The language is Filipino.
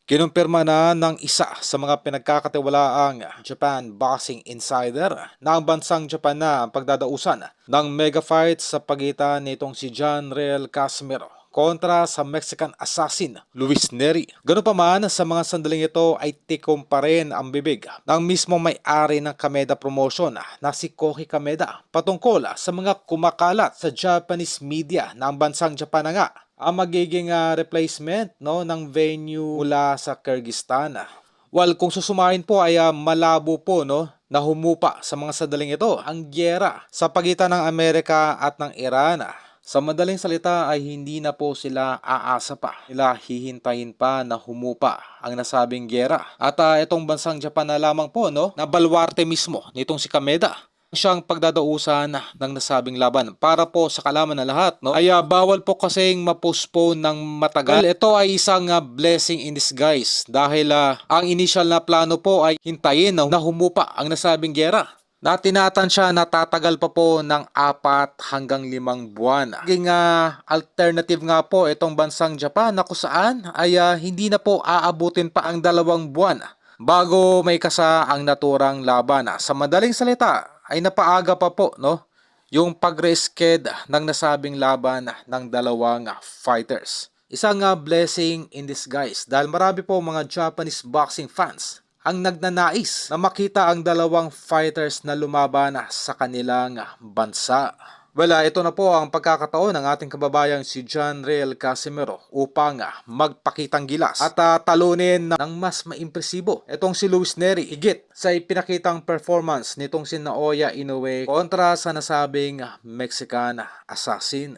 Kinumpirma na ng isa sa mga pinagkakatiwalaang Japan Boxing Insider na ang bansang Japan na ang pagdadausan ng mega fight sa pagitan nitong si John Riel Casimero kontra sa Mexican assassin Luis Neri. Ganun pa man, sa mga sandaling ito ay tikom pa rin ang bibig ng mismo may-ari ng Kameda Promotion na si Kohi Kameda patungkol sa mga kumakalat sa Japanese media na ang bansang Japan na nga ang magiging replacement ng venue mula sa Kyrgyzstan. Well, kung susumahin po ay malabo po na humupa sa mga sandaling ito ang gyera sa pagitan ng Amerika at ng Iran. Sa madaling salita ay hindi na po sila aasa pa. Nila hihintayin pa na humupa ang nasabing gyera. At itong bansang Japan na lamang po na baluarte mismo nitong si Kameda siyang pagdadausan ng nasabing laban. Para po sa kalaman na lahat, ay bawal po kasing ma-postpone ng matagal. Well, ito ay isang blessing in disguise dahil ang initial na plano po ay hintayin na humupa ang nasabing gyera. Na tinatansya na tatagal pa po ng 4 hanggang 5 buwan. Naging alternative nga po itong bansang Japan na kung saan ay hindi na po aabutin pa ang 2 buwan bago may kasa ang naturang laban. Sa madaling salita ay napaaga pa po yung pag-resked ng nasabing laban ng 2 fighters. Isang blessing in disguise dahil marami po mga Japanese boxing fans ang nagnanais na makita ang 2 fighters na lumaban sa kanilang bansa. Well, ito na po ang pagkakataon ng ating kababayang si John Riel Casimero upang magpakitang gilas at talunin ng mas maimpresibo itong si Luis Neri higit sa ipinakitang performance nitong si Naoya Inoue kontra sa nasabing Mexican assassin.